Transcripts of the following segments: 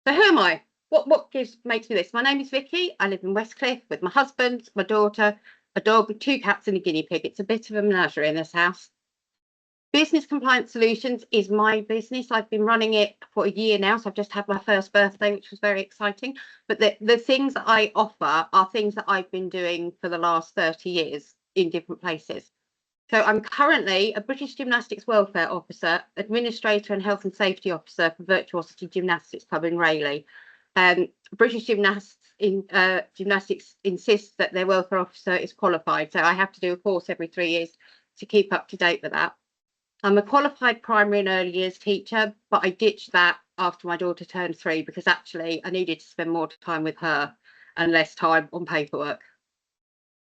So who am I? What makes me this? My name is Vicky. I live in Westcliff with my husband, my daughter, a dog with 2 cats and a guinea pig. It's a bit of a menagerie in this house. Business Compliance Solutions is my business. I've been running it for a year now, so I've just had my first birthday, which was very exciting. But the things that I offer are things that I've been doing for the last 30 years in different places. So I'm currently a British Gymnastics Welfare Officer, Administrator and Health and Safety Officer for Virtuosity Gymnastics Club in Rayleigh. British Gymnastics insists that their welfare officer is qualified, so I have to do a course every 3 years to keep up to date with that. I'm a qualified primary and early years teacher, but I ditched that after my daughter turned 3 because actually I needed to spend more time with her and less time on paperwork.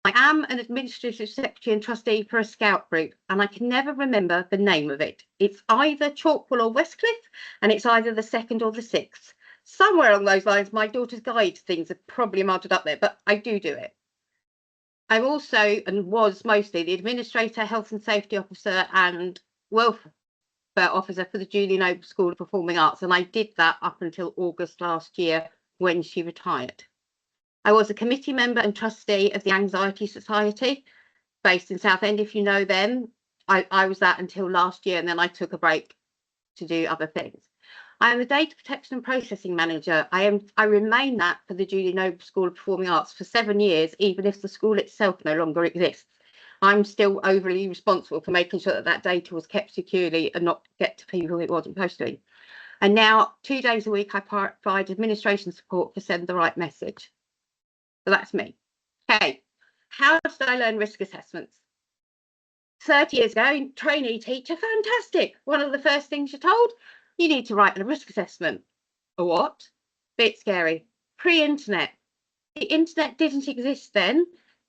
I am an administrative secretary and trustee for a scout group, and I can never remember the name of it. It's either Chalkwell or Westcliff, and it's either the 2nd or the 6th. Somewhere along those lines, my daughter's guide things are probably muddled up there, but I do it. I'm also, and was mostly, the Administrator, Health and Safety Officer and Welfare Officer for the Julie Noble School of Performing Arts, and I did that up until August last year when she retired. I was a committee member and trustee of the Anxiety Society based in Southend, if you know them. I was that until last year, and then I took a break to do other things. I am the Data Protection and Processing Manager. I remain that for the Julie Noble School of Performing Arts for 7 years, even if the school itself no longer exists. I'm still overly responsible for making sure that that data was kept securely and not get to people it wasn't supposed to. And now 2 days a week, I provide administration support for Send the Right Message. So that's me. Okay, how did I learn risk assessments? 30 years ago, trainee teacher, fantastic. One of the first things you're told, you need to write a risk assessment. A what? Bit scary. Pre-internet. The internet didn't exist then.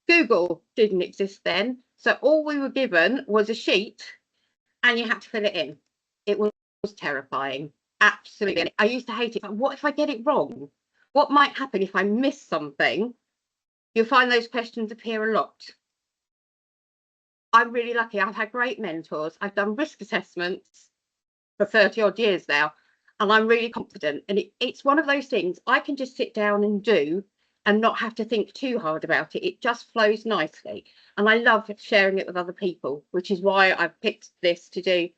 Google didn't exist then. So all we were given was a sheet and you had to fill it in. It was terrifying. Absolutely. I used to hate it. But what if I get it wrong? What might happen if I miss something? You'll find those questions appear a lot. I'm really lucky. I've had great mentors. I've done risk assessments for 30 odd years now, and I'm really confident. And it's one of those things I can just sit down and do and not have to think too hard about it. It just flows nicely. And I love sharing it with other people, which is why I've picked this to do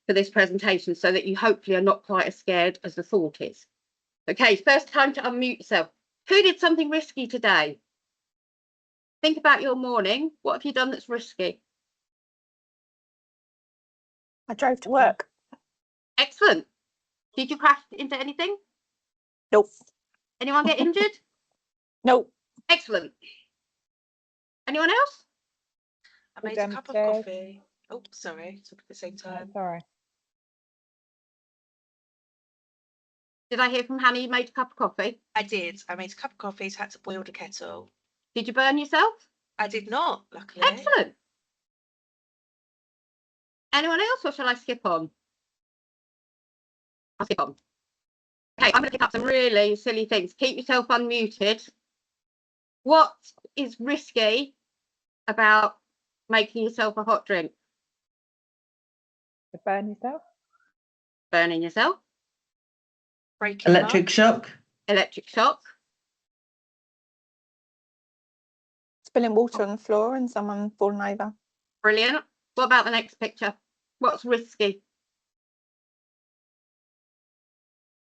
for this presentation, so that you hopefully are not quite as scared as the thought is. Okay, first time to unmute yourself. Who did something risky today? Think about your morning. What have you done that's risky? I drove to work. Excellent. Did you crash into anything? Nope. Anyone get injured? Nope. Excellent. Anyone else? I made a cup of coffee. Oh, sorry. Talk at the same time. Sorry. Did I hear from Hannah you made a cup of coffee? I did. I made a cup of coffee, so I had to boil the kettle. Did you burn yourself? I did not, luckily. Excellent. Anyone else, or shall I skip on? I'll skip on. Okay, I'm going to pick up some really silly things. Keep yourself unmuted. What is risky about making yourself a hot drink? To burn yourself? Burning yourself. Breaking Electric shock. Electric shock. Spilling water on the floor and someone falling over. Brilliant. What about the next picture? What's risky?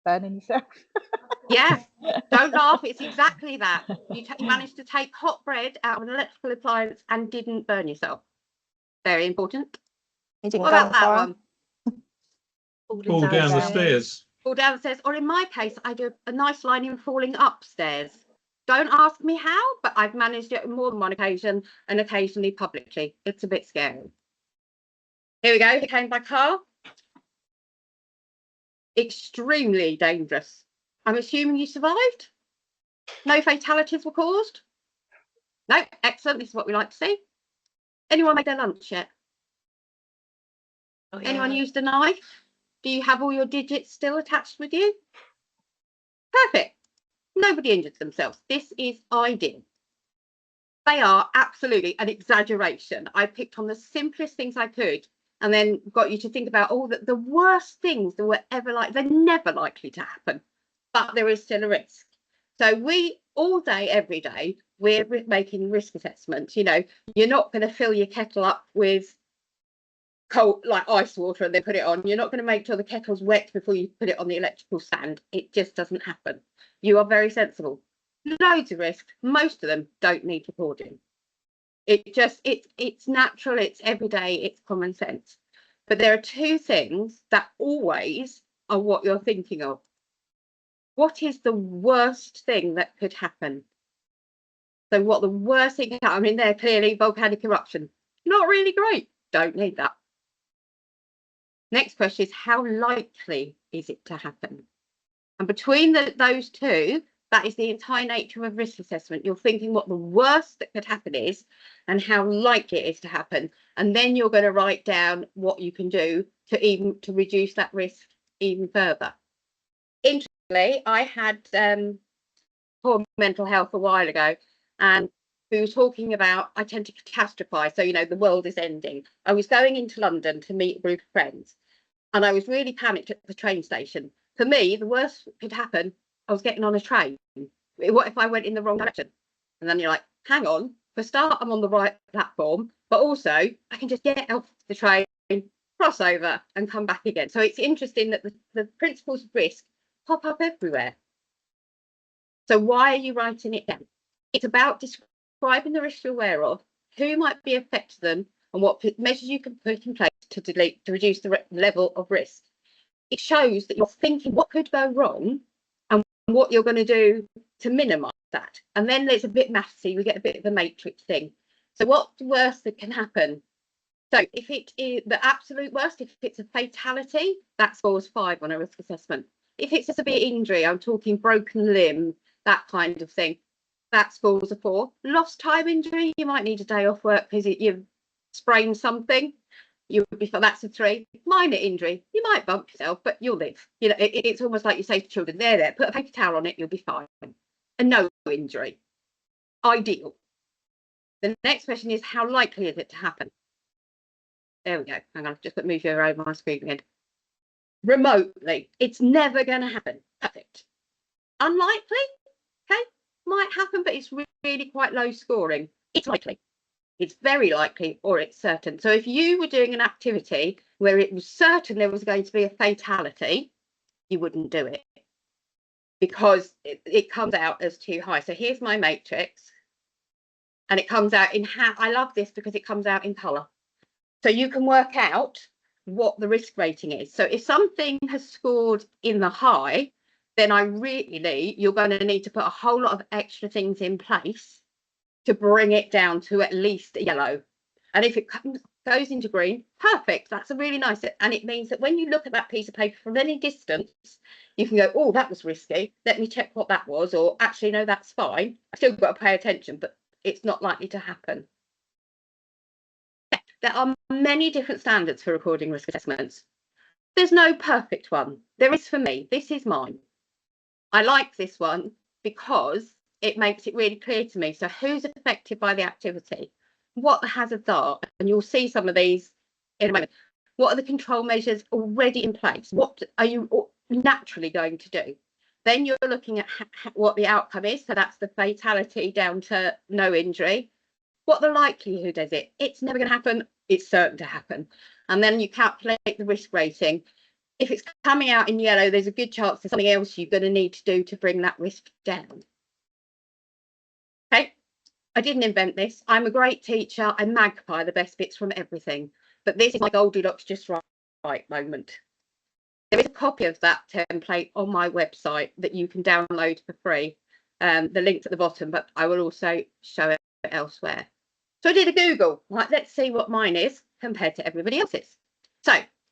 Burning yourself. Yeah, don't laugh. It's exactly that. You managed to take hot bread out of an electrical appliance and didn't burn yourself. Very important. You didn't What go about on that fire. one? Fall down the stairs. Fall downstairs, or in my case, I do a nice line in falling upstairs. Don't ask me how, but I've managed it on more than one occasion, and occasionally publicly. It's a bit scary. Here we go. It came by car. Extremely dangerous. I'm assuming you survived? No fatalities were caused? No, excellent. This is what we like to see. Anyone made their lunch yet? Oh, yeah. Anyone used a knife? Do you have all your digits still attached with you? Perfect. Nobody injured themselves. This is ideal. They are absolutely an exaggeration. I picked on the simplest things I could and then got you to think about all the worst things that were ever they're never likely to happen. but there is still a risk. So we all day, every day, we're making risk assessments. You know, you're not going to fill your kettle up with cold, like ice water, and then put it on. You're not going to make sure the kettle's wet before you put it on the electrical stand. It just doesn't happen. You are very sensible. Loads of risk. Most of them don't need recording. It's natural, it's everyday, it's common sense. But there are two things that always are what you're thinking of. What is the worst thing that could happen? So what the worst thing, I mean, they're clearly volcanic eruption. Not really great. Don't need that. Next question is, how likely is it to happen? And between those two, that is the entire nature of risk assessment. You're thinking what the worst that could happen is and how likely it is to happen. And then you're going to write down what you can do to reduce that risk even further. Interestingly, I had poor mental health a while ago, and we were talking about, I tend to catastrophize. So, you know, the world is ending. I was going into London to meet a group of friends, and I was really panicked at the train station. For me, the worst that could happen, I was getting on a train. What if I went in the wrong direction? And then you're like, hang on, for a start, I'm on the right platform, but also I can just get off the train, cross over and come back again. So it's interesting that the principles of risk pop up everywhere. So why are you writing it down? It's about describing the risks you're aware of, who might be affected them, and what measures you can put in place to reduce the level of risk. It shows that you're thinking what could go wrong and what you're going to do to minimise that. And then there's a bit mathsy, we get a bit of a matrix thing. So what's the worst that can happen? So if it is the absolute worst, if it's a fatality, that scores 5 on a risk assessment. If it's a severe injury, I'm talking broken limb, that kind of thing, that scores a 4. Lost time injury, you might need a day off work because you've sprained something. You would be, that's a 3. Minor injury, you might bump yourself, but you'll live. You know, it's almost like you say to children, there, put a paper towel on it, you'll be fine. And no injury, ideal. The next question is, how likely is it to happen? There we go. Hang on, I've just got to move you over my screen again. Remotely, it's never going to happen. Perfect. Unlikely, okay, might happen, but it's really quite low scoring. It's likely. It's very likely, or it's certain. So if you were doing an activity where it was certain there was going to be a fatality, you wouldn't do it because it comes out as too high. So here's my matrix, and it comes out in how, I love this because it comes out in colour. So you can work out what the risk rating is. So if something has scored in the high, then you're going to need to put a whole lot of extra things in place to bring it down to at least yellow. And if it goes into green, perfect. That's a really nice, and it means that when you look at that piece of paper from any distance, you can go, oh, that was risky. Let me check what that was, or actually, no, that's fine. I've still got to pay attention, but it's not likely to happen. There are many different standards for recording risk assessments. There's no perfect one. There is for me. This is mine. I like this one because it makes it really clear to me. So who's affected by the activity? What the hazards are? And you'll see some of these in a moment. What are the control measures already in place? What are you naturally going to do? Then you're looking at what the outcome is. So that's the fatality down to no injury. What the likelihood is it? It's never going to happen. It's certain to happen. And then you calculate the risk rating. If it's coming out in yellow, there's a good chance there's something else you're going to need to do to bring that risk down. Okay, I didn't invent this. I'm a great teacher. I magpie the best bits from everything. But this is my Goldilocks just right moment. There is a copy of that template on my website that you can download for free. The link's at the bottom, but I will also show it elsewhere. So I did a Google, right, let's see what mine is compared to everybody else's. So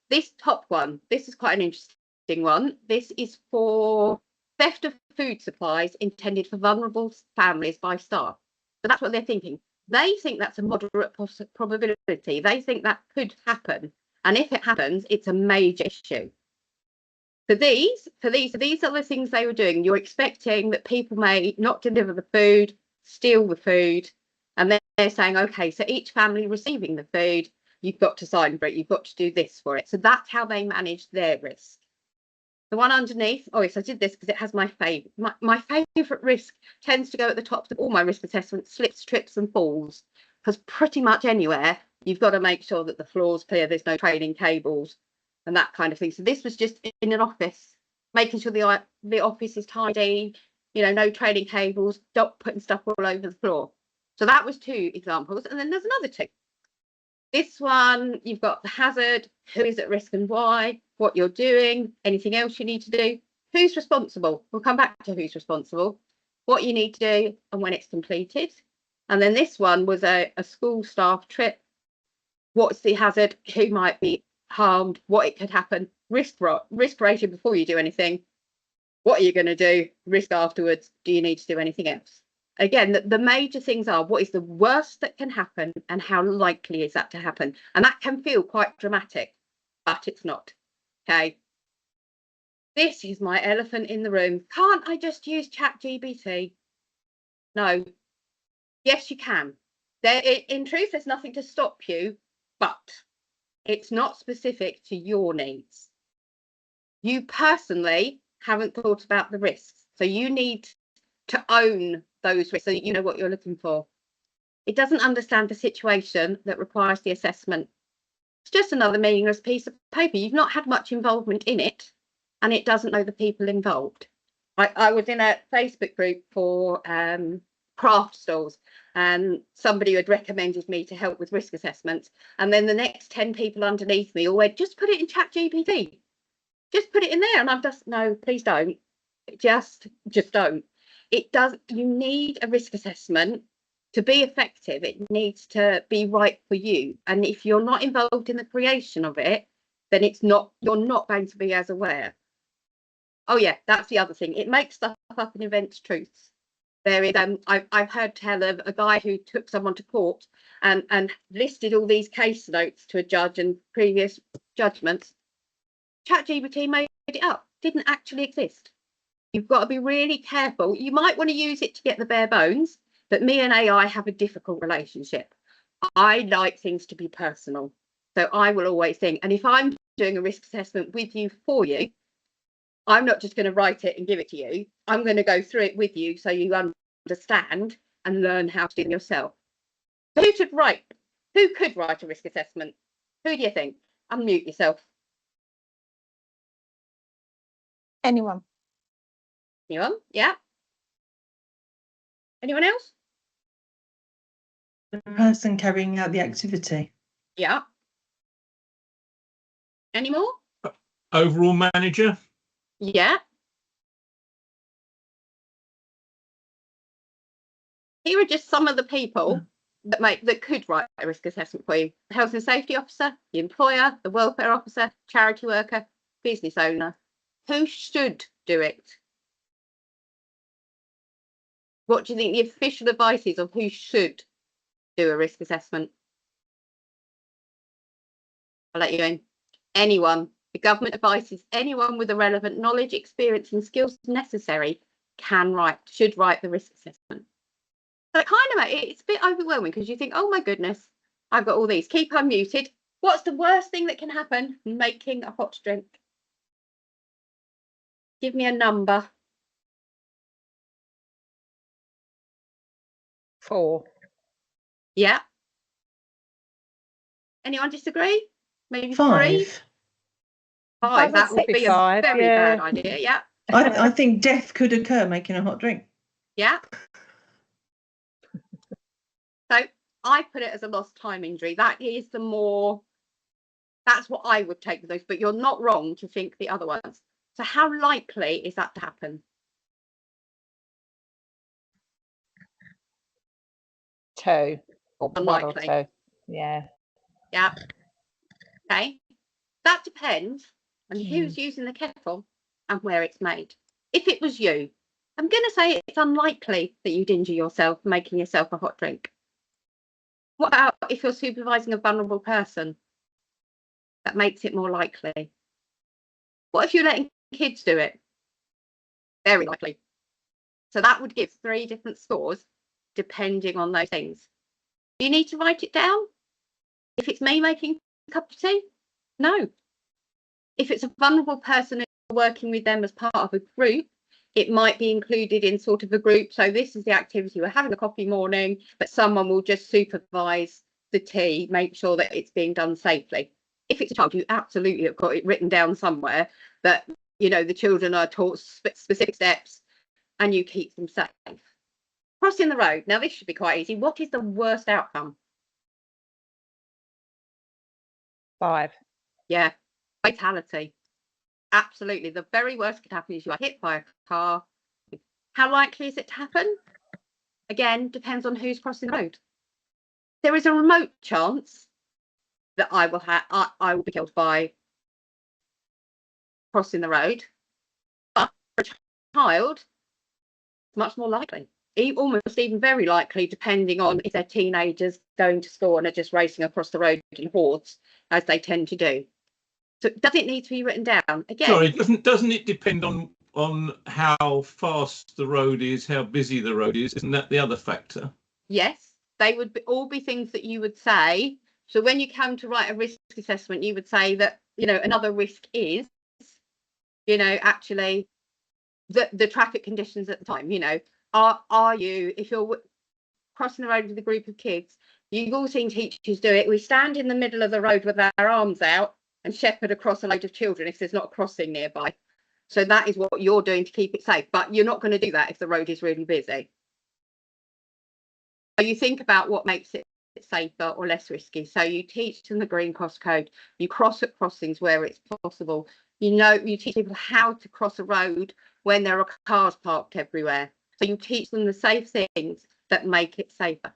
this top one, this is quite an interesting one. This is for theft of food supplies intended for vulnerable families by staff. So that's what they're thinking. They think that's a moderate probability. They think that could happen. And if it happens, it's a major issue. So these are the things they were doing. You're expecting that people may not deliver the food, steal the food, and then they're saying, okay, so each family receiving the food, you've got to sign for it, you've got to do this for it. So that's how they manage their risk. The one underneath, oh yes, I did this because it has my favourite. My favourite risk tends to go at the top of all my risk assessments: slips, trips and falls. Because pretty much anywhere, you've got to make sure that the floor's clear, there's no trailing cables and that kind of thing. So this was just in an office, making sure the office is tidy, you know, no trailing cables, not putting stuff all over the floor. So that was 2 examples. And then there's another 2. This one, you've got the hazard, who is at risk and why, what you're doing, anything else you need to do, who's responsible. We'll come back to who's responsible, what you need to do and when it's completed. And then this one was a school staff trip. What's the hazard, who might be harmed, what it could happen, risk rating before you do anything, what are you going to do, risk afterwards, do you need to do anything else? Again, the major things are what is the worst that can happen and how likely is that to happen? And that can feel quite dramatic, but it's not. Okay. This is my elephant in the room. Can't I just use ChatGPT? No. Yes, you can. In truth, there's nothing to stop you, but it's not specific to your needs. You personally haven't thought about the risks. So you need to own those risks so that you know what you're looking for. It doesn't understand the situation that requires the assessment. It's just another meaningless piece of paper. You've not had much involvement in it, and it doesn't know the people involved. I was in a Facebook group for craft stalls, and somebody had recommended me to help with risk assessments. And then the next 10 people underneath me all went, just put it in ChatGPT. Just put it in there. And I've just, no, please don't. Just don't. It does. You need a risk assessment to be effective. It needs to be right for you. And if you're not involved in the creation of it, then you're not going to be as aware. Oh yeah, that's the other thing. It makes stuff up and invents truths. There is I've heard tell of a guy who took someone to court and listed all these case notes to a judge and previous judgments. ChatGPT made it up, didn't actually exist. You've got to be really careful. You might want to use it to get the bare bones, but me and AI have a difficult relationship. I like things to be personal. So I will always think, and if I'm doing a risk assessment with you for you, I'm not just going to write it and give it to you. I'm going to go through it with you so you understand and learn how to do it yourself. So who could write a risk assessment? Who do you think? Unmute yourself. Anyone? Anyone? Yeah. Anyone else? The person carrying out the activity. Yeah. Any more? Overall manager. Yeah. Here are just some of the people that could write a risk assessment for you. The health and safety officer, the employer, the welfare officer, charity worker, business owner. Who should do it? What do you think the official advice is of who should do a risk assessment? I'll let you in. Anyone. The government advises anyone with the relevant knowledge, experience and skills necessary should write the risk assessment. So it's a bit overwhelming because you think, oh my goodness, I've got all these. Keep unmuted. What's the worst thing that can happen? Making a hot drink. Give me a number. 4. Yeah. Anyone disagree? Maybe 5. 3? 5. That would be a 5, very yeah. bad idea. Yeah. I think death could occur making a hot drink. Yeah. So I put it as a lost time injury. That's what I would take with those, but you're not wrong to think the other ones. So how likely is that to happen? 2. Or 1 or Unlikely. 2. Yeah. Yeah. Okay. That depends on who's using the kettle and where it's made. If it was you, I'm going to say it's unlikely that you'd injure yourself making yourself a hot drink. What about if you're supervising a vulnerable person? That makes it more likely. What if you're letting kids do it? Very likely. So that would give 3 different scores depending on those things. Do you need to write it down? If it's me making a cup of tea? No. If it's a vulnerable person working with them as part of a group, it might be included in sort of a group. So this is the activity, we're having a coffee morning, but someone will just supervise the tea, make sure that it's being done safely. If it's a child, you absolutely have got it written down somewhere that, you know, the children are taught specific steps and you keep them safe. Crossing the road. Now, this should be quite easy. What is the worst outcome? 5. Yeah, fatality. Absolutely. The very worst could happen is you are hit by a car. How likely is it to happen? Again, depends on who's crossing the road. There is a remote chance that I will be killed by crossing the road. But for a child, it's much more likely. Almost even very likely, depending on if they're teenagers going to school and are just racing across the road in hordes, as they tend to do. So does it need to be written down? Again, Sorry, doesn't it depend on how fast the road is, how busy the road is? Isn't that the other factor? yes, they would all be things that you would say. So when you come to write a risk assessment, you would say that, you know, another risk is, you know, actually the traffic conditions at the time. You know, are you, if you're crossing the road with a group of kids, you've all seen teachers do it. We stand in the middle of the road with our arms out and shepherd across a load of children if there's not a crossing nearby. So that is what you're doing to keep it safe. But you're not going to do that if the road is really busy. So you think about what makes it safer or less risky. So you teach them the green cross code. You cross at crossings where it's possible. You know, you teach people how to cross a road when there are cars parked everywhere. So you teach them the safe things that make it safer.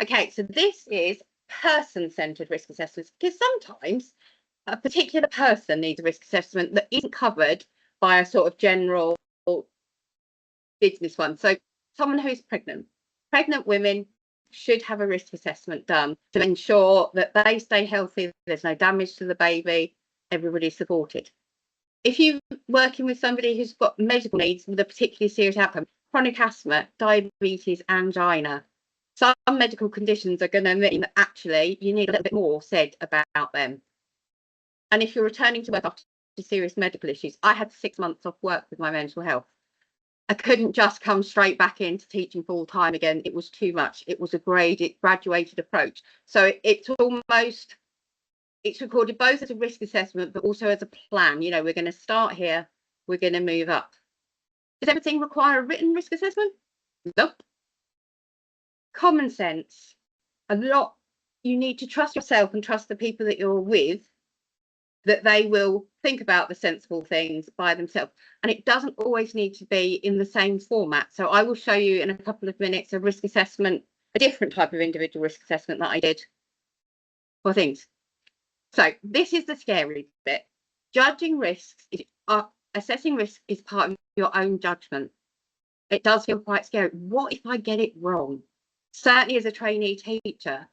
Okay, so this is person-centered risk assessments, because sometimes a particular person needs a risk assessment that isn't covered by a sort of general business one. So someone who's pregnant women should have a risk assessment done to ensure that they stay healthy, there's no damage to the baby, everybody's supported. If you're working with somebody who's got medical needs with a particularly serious outcome, chronic asthma, diabetes, angina, some medical conditions are going to mean that actually you need a little bit more said about them. And if you're returning to work after serious medical issues, I had 6 months off work with my mental health. I couldn't just come straight back into teaching full time again. It was too much. It was a graduated approach. So it's recorded both as a risk assessment, but also as a plan. You know, we're going to start here, we're going to move up. Does everything require a written risk assessment? Nope. Common sense. A lot. You need to trust yourself and trust the people that you're with, that they will think about the sensible things by themselves. And it doesn't always need to be in the same format. So I will show you in a couple of minutes a risk assessment, a different type of individual risk assessment that I did for things. So this is the scary bit. Judging risks, assessing risk is part of your own judgment. It does feel quite scary. What if I get it wrong? Certainly as a trainee teacher,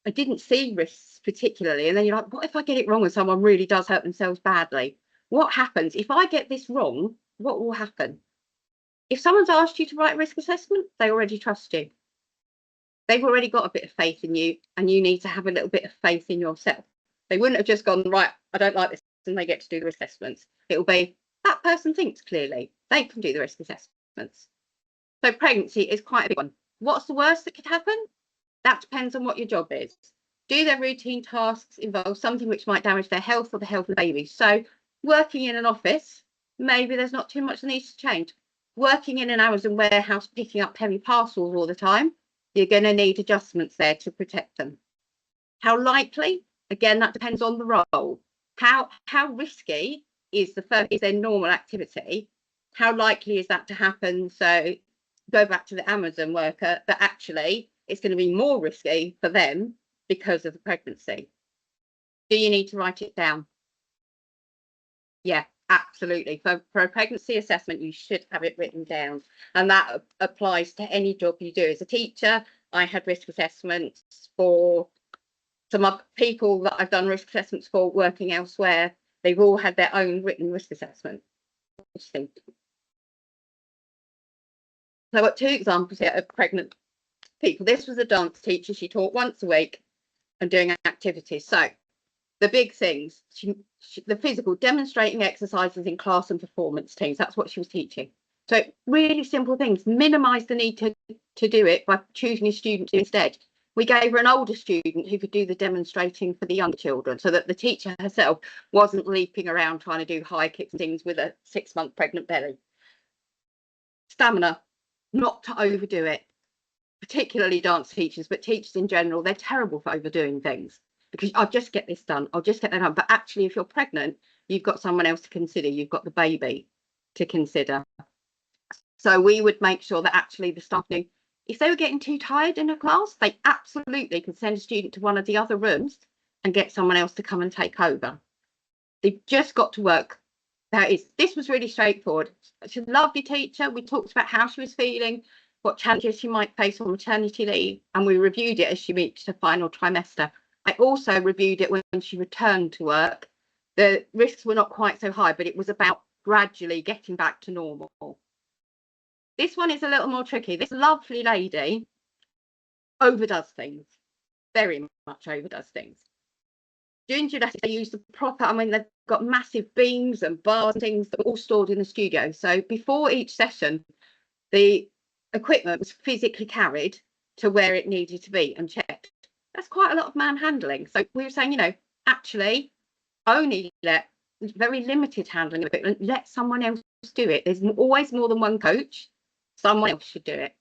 I didn't see risks particularly. And then you're like, what if I get it wrong and someone really does hurt themselves badly? What happens? If I get this wrong, what will happen? If someone's asked you to write a risk assessment, they already trust you. They've already got a bit of faith in you, and you need to have a little bit of faith in yourself. They wouldn't have just gone, right, I don't like this, and they get to do the risk assessments. It will be, that person thinks clearly. They can do the risk assessments. So pregnancy is quite a big one. What's the worst that could happen? That depends on what your job is. Do their routine tasks involve something which might damage their health or the health of the baby? So working in an office, maybe there's not too much that needs to change. Working in an Amazon warehouse, picking up heavy parcels all the time, you're going to need adjustments there to protect them. How likely? Again, that depends on the role. How risky is their normal activity? How likely is that to happen? So go back to the Amazon worker, that actually it's going to be more risky for them because of the pregnancy. Do you need to write it down? Yeah, absolutely. For a pregnancy assessment, you should have it written down. And that applies to any job you do. As a teacher, I had risk assessments for some other people that I've done risk assessments for working elsewhere. They've all had their own written risk assessment. Interesting. So I've got 2 examples here of pregnant people. This was a dance teacher. She taught once a week and doing activities. So the big things, the physical, demonstrating exercises in class and performance teams. That's what she was teaching. So really simple things, minimise the need to do it by choosing a student instead. We gave her an older student who could do the demonstrating for the younger children, so that the teacher herself wasn't leaping around trying to do high kicks and things with a 6-month pregnant belly. Stamina, not to overdo it, particularly dance teachers, but teachers in general, they're terrible for overdoing things, because I'll just get this done, I'll just get that done. But actually, if you're pregnant, you've got someone else to consider, you've got the baby to consider. So we would make sure that actually the staff knew if they were getting too tired in a class, they absolutely could send a student to one of the other rooms and get someone else to come and take over. They've just got to work. This was really straightforward. She's a lovely teacher. We talked about how she was feeling, what challenges she might face on maternity leave, and we reviewed it as she reached the final trimester. I also reviewed it when she returned to work. The risks were not quite so high, but it was about gradually getting back to normal. This one is a little more tricky. This lovely lady overdoes things, very much overdoes things. During gymnastics, they use the proper, I mean, they've got massive beams and bars and things that were all stored in the studio. So before each session, the equipment was physically carried to where it needed to be and checked. That's quite a lot of manhandling. So we were saying, you know, actually only let very limited handling of equipment, let someone else do it. There's always more than one coach. Someone else should do it.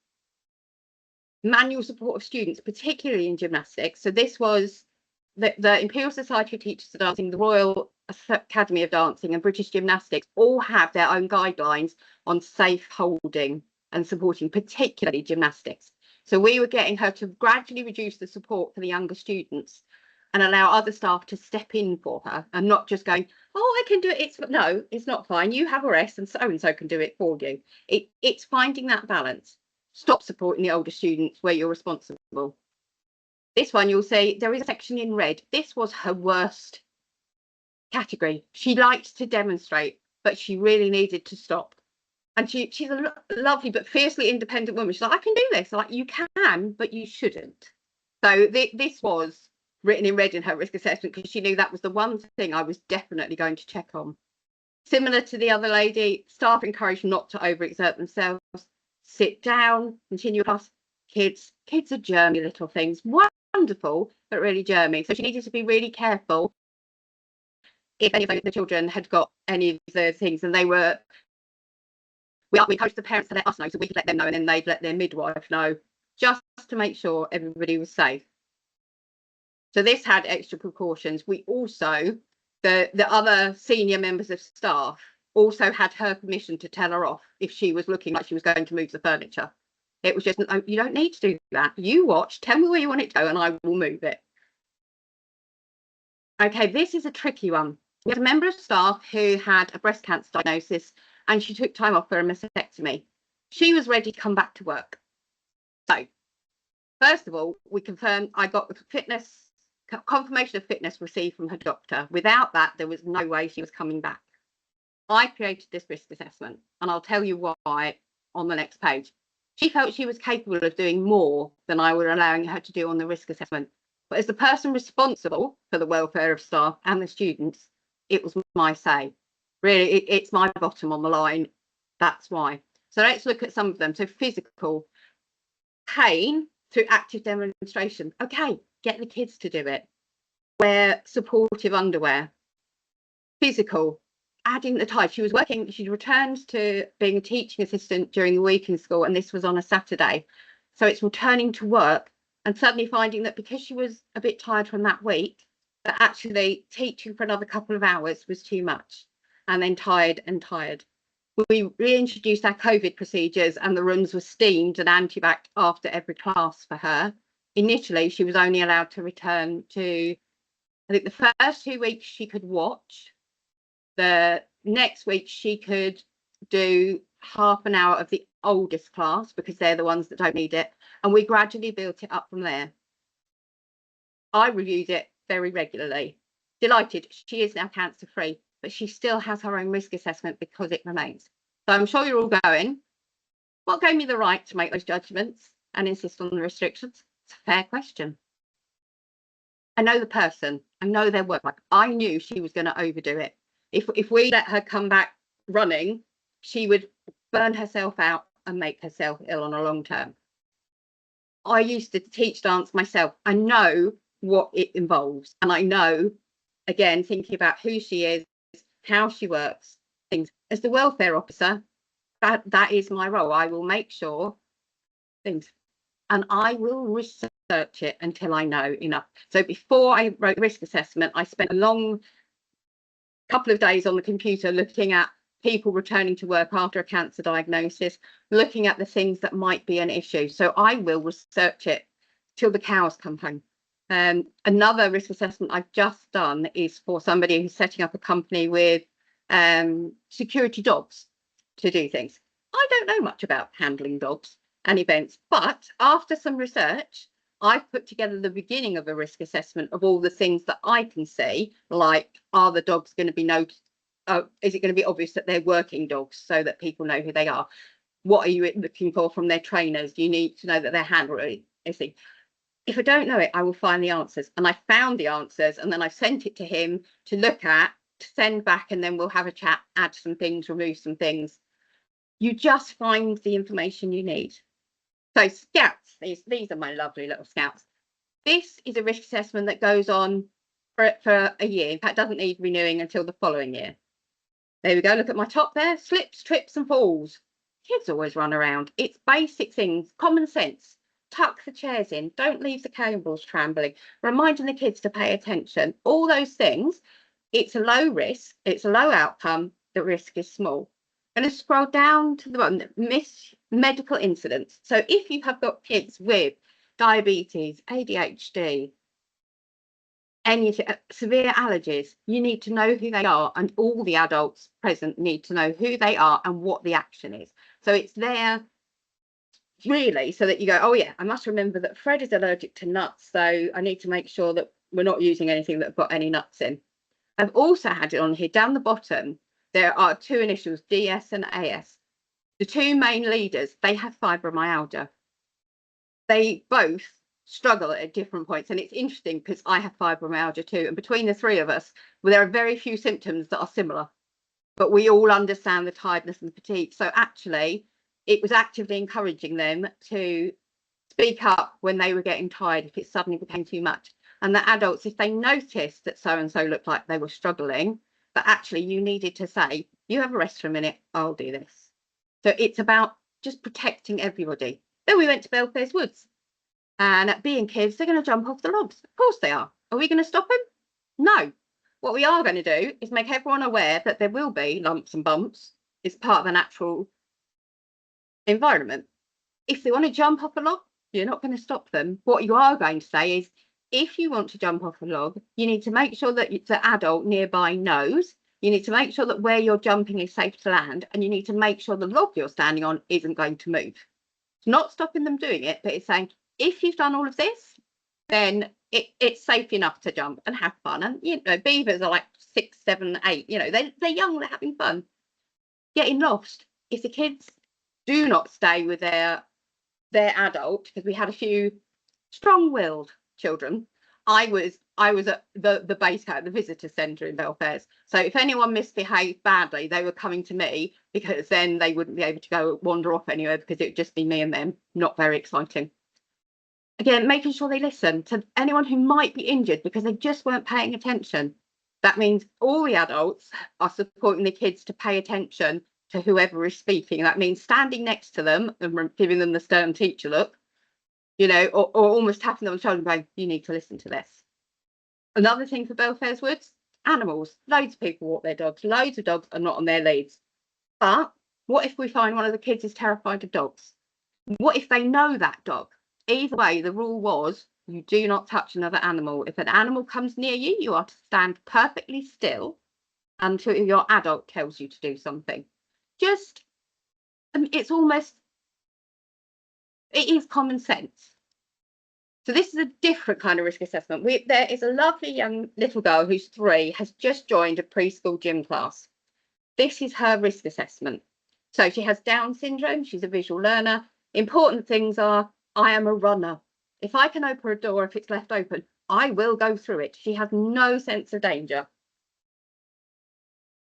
Manual support of students, particularly in gymnastics. So this was the Imperial Society of Teachers of Dancing, the Royal Academy of Dancing and British Gymnastics all have their own guidelines on safe holding and supporting, particularly gymnastics. So we were getting her to gradually reduce the support for the younger students and allow other staff to step in for her, and not just going, oh, I can do it. No, it's not fine. You have a rest and so can do it for you. It's finding that balance. Stop supporting the older students where you're responsible. This one, you'll see there is a section in red. This was her worst category. She liked to demonstrate, but she really needed to stop. And she's a lovely but fiercely independent woman. She's like, I can do this. I'm like, you can, but you shouldn't. So this was written in red in her risk assessment, because she knew that was the one thing I was definitely going to check on. Similar to the other lady, staff encouraged not to overexert themselves. Sit down, continue class. Kids are germy little things. Wonderful, but really germy. So she needed to be really careful if any of the children had got any of the things, and they were. We encouraged the parents to let us know so we could let them know, and then they'd let their midwife know, just to make sure everybody was safe. So this had extra precautions. We also, the other senior members of staff also had her permission to tell her off if she was looking like she was going to move the furniture. It was just, oh, you don't need to do that. You watch, tell me where you want it to go, and I will move it. Okay, this is a tricky one. We had a member of staff who had a breast cancer diagnosis, and she took time off for a mastectomy. She was ready to come back to work. So, first of all, we confirmed, I got the confirmation of fitness received from her doctor. Without that, there was no way she was coming back. I created this risk assessment, and I'll tell you why on the next page. She felt she was capable of doing more than I was allowing her to do on the risk assessment. But as the person responsible for the welfare of staff and the students, it was my say. Really, it's my bottom on the line. That's why. So let's look at some of them. So physical pain through active demonstration. Okay, get the kids to do it. Wear supportive underwear. Physical, adding the time. She returned to being a teaching assistant during the week in school, and this was on a Saturday. So it's returning to work and suddenly finding that because she was a bit tired from that week, that actually teaching for another couple of hours was too much, and then tired. We reintroduced our COVID procedures, and the rooms were steamed and antibac after every class for her. Initially, she was only allowed to return to, I think the first 2 weeks she could watch. The next week she could do half an hour of the oldest class because they're the ones that don't need it. And we gradually built it up from there. I reviewed it very regularly. Delighted, she is now cancer free, but she still has her own risk assessment because it remains. So I'm sure you're all going, what gave me the right to make those judgments and insist on the restrictions? It's a fair question. I know the person. I know their work. Like, I knew she was going to overdo it. If we let her come back running, she would burn herself out and make herself ill on a long term. I used to teach dance myself. I know what it involves, and I know, again, thinking about who she is, how she works, things. As the welfare officer, that is my role. I will make sure things, and I will research it until I know enough. So before I wrote risk assessment, I spent a long couple of days on the computer looking at people returning to work after a cancer diagnosis, looking at the things that might be an issue. So I will research it till the cows come home. Another risk assessment I've just done is for somebody who's setting up a company with security dogs to do things. I don't know much about handling dogs and events, but after some research, I've put together the beginning of a risk assessment of all the things that I can see, like, are the dogs going to be noticed? Is it going to be obvious that they're working dogs so that people know who they are? What are you looking for from their trainers? You need to know that they're handling. If I don't know it, I will find the answers. And I found the answers, and then I sent it to him to look at, to send back, and then we'll have a chat, add some things, remove some things. You just find the information you need. So scouts, these are my lovely little scouts. This is a risk assessment that goes on for a year. In fact, doesn't need renewing until the following year. There we go. Look at my top there. Slips, trips and falls. Kids always run around. It's basic things, common sense. Tuck the chairs in. Don't leave the cables trembling. Reminding the kids to pay attention. All those things. It's a low risk. It's a low outcome. The risk is small. I'm going to scroll down to the bottom. Miss medical incidents. So if you have got kids with diabetes, ADHD, any severe allergies, you need to know who they are, and all the adults present need to know who they are and what the action is. So it's there really so that you go, oh yeah, I must remember that Fred is allergic to nuts, so I need to make sure that we're not using anything that's got any nuts in. I've also had it on here down the bottom. There are two initials, DS and AS. The two main leaders, they have fibromyalgia. They both struggle at different points, and it's interesting because I have fibromyalgia too, and between the three of us, well, there are very few symptoms that are similar, but we all understand the tiredness and the fatigue. So actually it was actively encouraging them to speak up when they were getting tired if it suddenly became too much. And the adults, if they noticed that so and so looked like they were struggling, but actually you needed to say, you have a rest for a minute, I'll do this. So it's about just protecting everybody. Then we went to Belfairs Woods. And being kids, they're going to jump off the logs. Of course they are. Are we going to stop them? No. What we are going to do is make everyone aware that there will be lumps and bumps. It's part of the natural environment. If they want to jump off a log, you're not going to stop them. What you are going to say is, if you want to jump off a log, you need to make sure that the adult nearby knows. You need to make sure that where you're jumping is safe to land, and you need to make sure the log you're standing on isn't going to move. It's not stopping them doing it, but it's saying, if you've done all of this, then it's safe enough to jump and have fun. And you know, beavers are like 6, 7, 8. You know, they're young, they're having fun. Getting lost. If the kids do not stay with their adult, because we had a few strong-willed children. I was at the base camp, the visitor centre in Belfairs. So if anyone misbehaved badly, they were coming to me, because then they wouldn't be able to go wander off anywhere, because it would just be me and them. Not very exciting. Again, making sure they listen to anyone who might be injured because they just weren't paying attention. That means all the adults are supporting the kids to pay attention to whoever is speaking. That means standing next to them and giving them the stern teacher look, you know, or almost tapping them on the shoulder and going, you need to listen to this. Another thing for Belfairs Woods, animals. Loads of people walk their dogs. Loads of dogs are not on their leads. But what if we find one of the kids is terrified of dogs? What if they know that dog? Either way, the rule was you do not touch another animal. If an animal comes near you, you are to stand perfectly still until your adult tells you to do something. Just, it's almost, it is common sense. So this is a different kind of risk assessment. There is a lovely young little girl who's 3, has just joined a preschool gym class. This is her risk assessment. So she has Down syndrome, she's a visual learner. Important things are, I am a runner. If I can open a door, if it's left open, I will go through it. She has no sense of danger.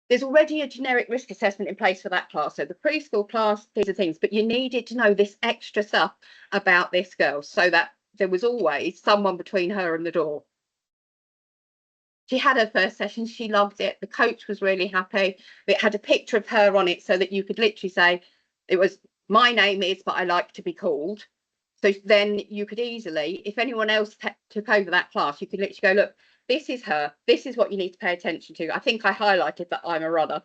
There's already a generic risk assessment in place for that class. So the preschool class, these are things, but you needed to know this extra stuff about this girl so that there was always someone between her and the door. She had her first session. She loved it. The coach was really happy. It had a picture of her on it so that you could literally say, it was, my name is, but I like to be called. So then you could easily, if anyone else took over that class, you could literally go, look, this is her. This is what you need to pay attention to. I think I highlighted that I'm a runner,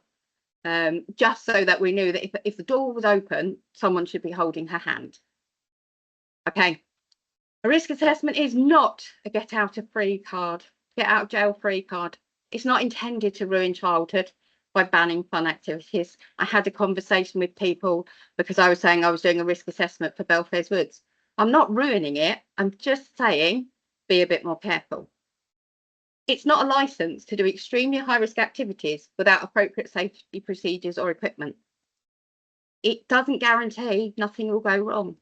just so that we knew that if the door was open, someone should be holding her hand. Okay. A risk assessment is not a get out of jail free card. It's not intended to ruin childhood by banning fun activities. I had a conversation with people because I was saying I was doing a risk assessment for Belfairs Woods. I'm not ruining it. I'm just saying be a bit more careful. It's not a license to do extremely high risk activities without appropriate safety procedures or equipment. It doesn't guarantee nothing will go wrong.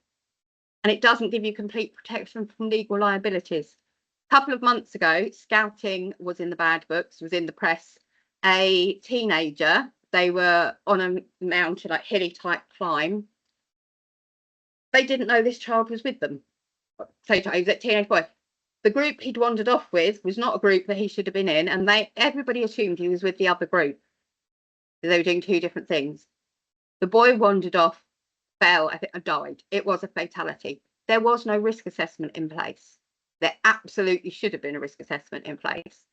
And it doesn't give you complete protection from legal liabilities. A couple of months ago, scouting was in the bad books, was in the press. A teenager, they were on a mountain, like hilly type climb. They didn't know this child was with them. So he was a teenage boy. The group he'd wandered off with was not a group that he should have been in, and everybody assumed he was with the other group. They were doing two different things. The boy wandered off, fell, I think, and died. It was a fatality. There was no risk assessment in place. There absolutely should have been a risk assessment in place.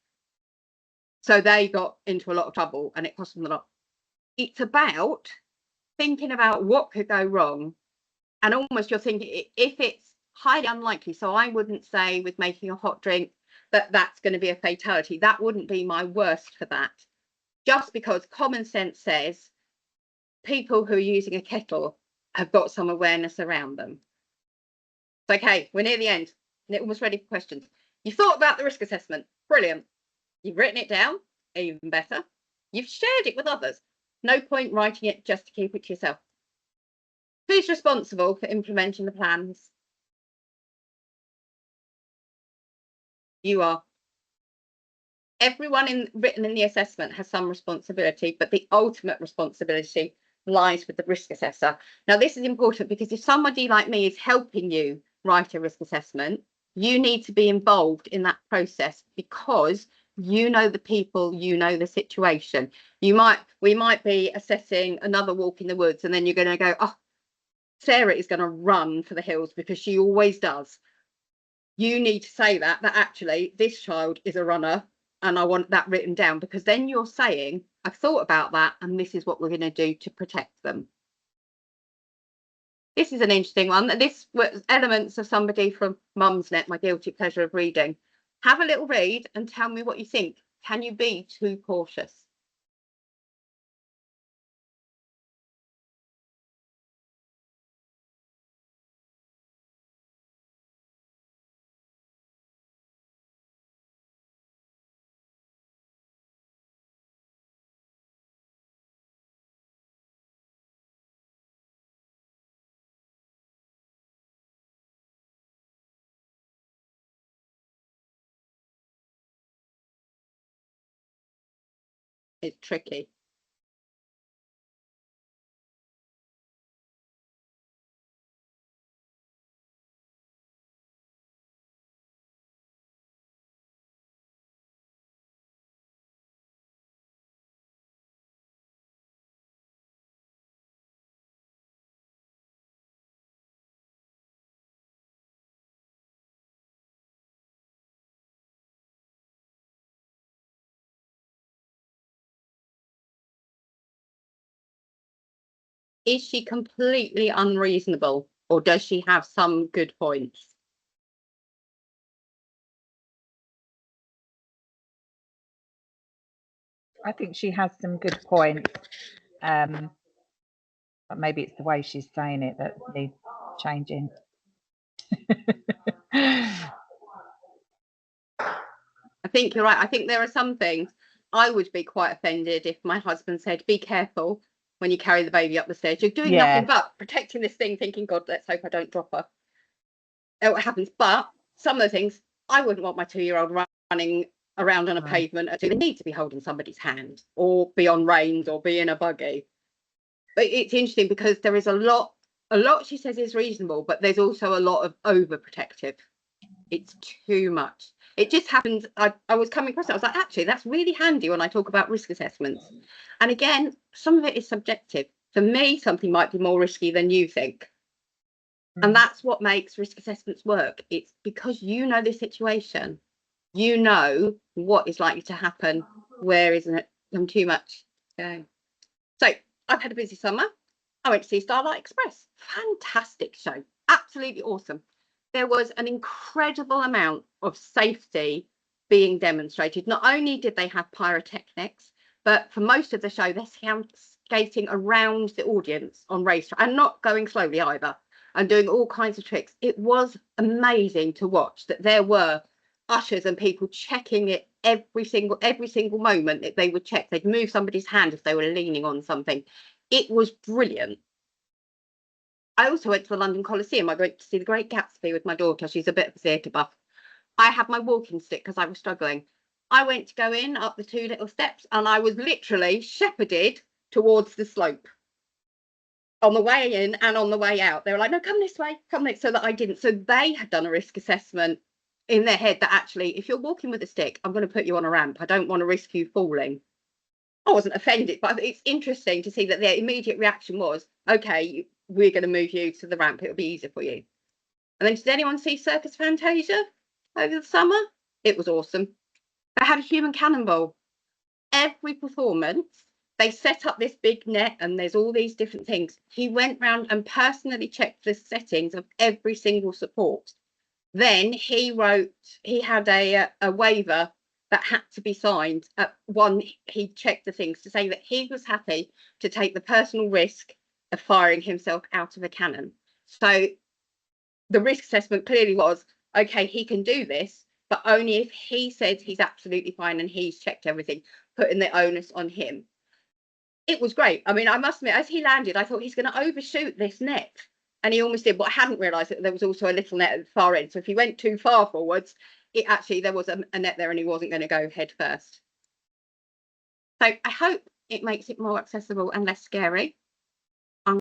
So they got into a lot of trouble, and it cost them a lot. It's about thinking about what could go wrong, and almost you're thinking if it's highly unlikely. So I wouldn't say with making a hot drink that that's going to be a fatality. That wouldn't be my worst for that. Just because common sense says people who are using a kettle have got some awareness around them. Okay, we're near the end. We're almost ready for questions. You've thought about the risk assessment. Brilliant. You've written it down. Even better. You've shared it with others. No point writing it just to keep it to yourself. Who's responsible for implementing the plans? You are. Everyone written in the assessment has some responsibility, but the ultimate responsibility lies with the risk assessor. Now, this is important because if somebody like me is helping you write a risk assessment, you need to be involved in that process because you know the people, you know the situation. We might be assessing another walk in the woods, and then you're going to go, oh, Sarah is going to run for the hills because she always does. You need to say that actually this child is a runner, and I want that written down, because then you're saying, I've thought about that, and this is what we're going to do to protect them. This is an interesting one. This was elements of somebody from Mumsnet, my guilty pleasure of reading. Have a little read and tell me what you think. Can you be too cautious? It's tricky. Is she completely unreasonable, or does she have some good points? I think she has some good points. But maybe it's the way she's saying it that needs changing. I think you're right. I think there are some things I would be quite offended if my husband said, be careful when you carry the baby up the stairs. You're doing nothing but protecting this thing, thinking, God, let's hope I don't drop her. It happens. But some of the things, I wouldn't want my 2-year-old running around on a No. pavement. They need to be holding somebody's hand or be on reins or be in a buggy. But it's interesting because there is a lot she says is reasonable, but there's also a lot of overprotective. It's too much. It just happens. I was coming across it. I was like, actually, that's really handy when I talk about risk assessments. And again, some of it is subjective. For me, something might be more risky than you think. And that's what makes risk assessments work. It's because you know the situation. You know what is likely to happen. Where isn't it? Too much. Okay. So I've had a busy summer. I went to see Starlight Express. Fantastic show. Absolutely awesome. There was an incredible amount of safety being demonstrated. Not only did they have pyrotechnics, but for most of the show, they're skating around the audience on racetrack and not going slowly either, and doing all kinds of tricks. It was amazing to watch that there were ushers and people checking it every single moment that they would check. They'd move somebody's hand if they were leaning on something. It was brilliant. I also went to the London Coliseum. I went to see The Great Gatsby with my daughter. She's a bit of a theatre buff. I had my walking stick because I was struggling. I went to go in up the 2 little steps and I was literally shepherded towards the slope on the way in and on the way out. They were like, no, come this way, come this, so that I didn't. So they had done a risk assessment in their head that actually, if you're walking with a stick, I'm going to put you on a ramp. I don't want to risk you falling. I wasn't offended, but it's interesting to see that their immediate reaction was, okay, we're going to move you to the ramp. It'll be easier for you. And then did anyone see Circus Fantasia over the summer? It was awesome. They had a human cannonball. Every performance, they set up this big net and there's all these different things. He went round and personally checked the settings of every single support. Then he had a waiver that had to be signed. He checked the things to say that he was happy to take the personal risk of firing himself out of a cannon. So the risk assessment clearly was, okay, he can do this, but only if he says he's absolutely fine and he's checked everything, putting the onus on him. It was great. I mean, I must admit, as he landed, I thought he's going to overshoot this net. And he almost did, but I hadn't realised that there was also a little net at the far end. So if he went too far forwards, there was a net there and he wasn't going to go head first. So I hope it makes it more accessible and less scary.